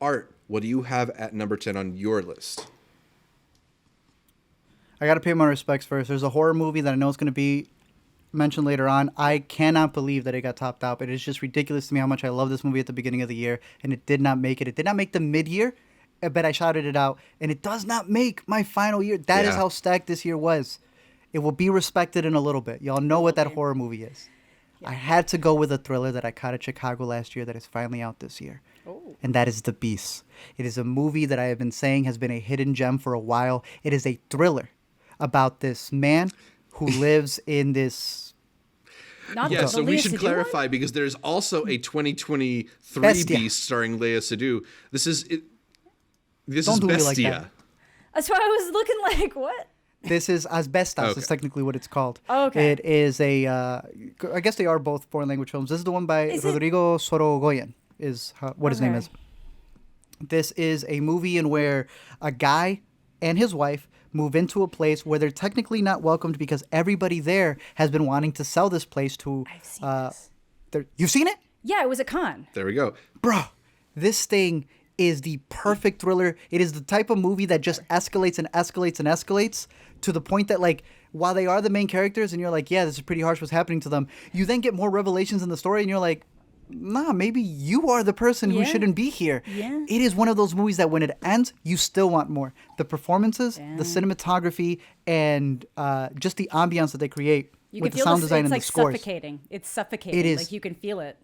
Art, what do you have at number 10 on your list? I got to pay my respects first. There's a horror movie that I know is going to be mentioned later on. I cannot believe that it got topped out, but it's just ridiculous to me how much I love this movie at the beginning of the year, and it did not make it. It did not make the mid-year, but I shouted it out, and it does not make my final year. That is Yeah. how stacked this year was. It will be respected in a little bit. Y'all know what that horror movie is. I had to go with a thriller that I caught at Chicago last year that is finally out this year. And that is The Beast. It is a movie that I have been saying has been a hidden gem for a while. It is a thriller about this man who lives in this Not Yeah, the so we Lea should Seydoux clarify one? because there's also a 2023 Bestia. Beast starring Lea Seydoux. This is Don't is do me like Bestia. that. That's why I was looking like, what? This is Asbestas. Okay. Is technically what it's called. Oh, okay. It is a. I guess they are both foreign language films. This is the one by Is it- Rodrigo Sorogoyen. Is what his name Okay. is. This is a movie in where a guy and his wife move into a place where they're technically not welcomed because everybody there has been wanting to sell this place to. I've seen this. You've seen it? Yeah, it was a con. There we go. Bro, this thing is the perfect thriller. It is the type of movie that just escalates and escalates and escalates to the point that, like, while they are the main characters and you're like, yeah, this is pretty harsh what's happening to them, you then get more revelations in the story and you're like, nah, maybe you are the person who Yeah. shouldn't be here. Yeah. It is one of those movies that when it ends, you still want more. The performances, the cinematography, and just the ambiance that they create You with can the feel sound this, design it's and like the scores. suffocating. It's suffocating. It is. Like you can feel it.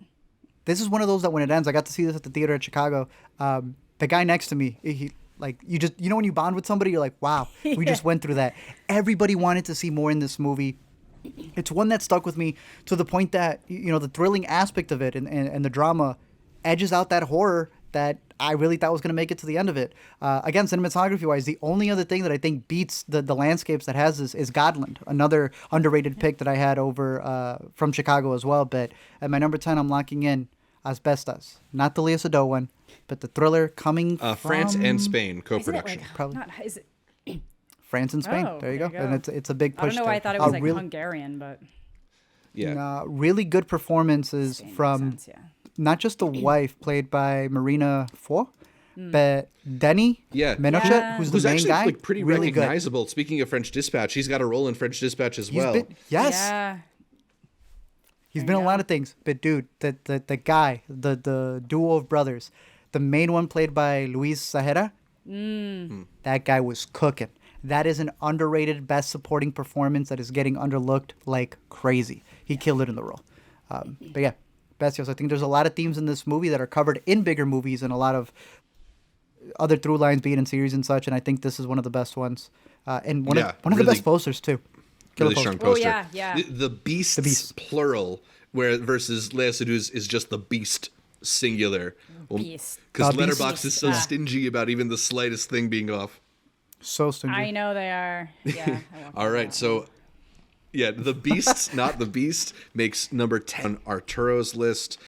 This is one of those that when it ends, I got to see this at the theater at Chicago. The guy next to me, he like you know when you bond with somebody, you're like, wow, we just went through that. Everybody wanted to see more in this movie. It's one that stuck with me to the point that the thrilling aspect of it and the drama edges out that horror that I really thought was going to make it to the end of it. Again, cinematography wise, the only other thing that I think beats the landscapes that has this is Godland, another underrated pick that I had over from Chicago as well. But at my number 10, I'm locking in Asbestas, not the Lea Seydoux one, but the thriller coming from France and Spain Isn't it co-production. like Probably. not? Is it? France and Spain. Oh, there you go. And it's a big I push. don't know why I there. thought it was like really, Hungarian, but Yeah. really good performances Spain makes from sense, yeah. not just the wife played by Marina Foy, but Denny Yeah. Menochet, Yeah. who's the Who's main actually guy. like pretty really good. recognizable. Speaking of French Dispatch, he's got a role in French Dispatch as well. Yes, Yeah. he's There been in you a lot go. of things. But dude, the guy, the duo of brothers, the main one played by Luis Sahera, that guy was cooking. That is an underrated best supporting performance that is getting underlooked like crazy. He killed it in the role. But yeah, Bestios. I think there's a lot of themes in this movie that are covered in bigger movies and a lot of other through lines being in series and such. And I think this is one of the best ones. And one Yeah, of the really- best posters too. Killer Really poster. strong poster. yeah, yeah. The beasts, Beasts. plural, where versus Lea Seydoux is just the beast singular. Beast. Because The Beast. Letterboxd is so Yeah. stingy about even the slightest thing being off. So stingy. I know they are. Yeah. I won't All go right, that so yeah, the Beasts, not the Beast, makes number 10 on Arturo's list.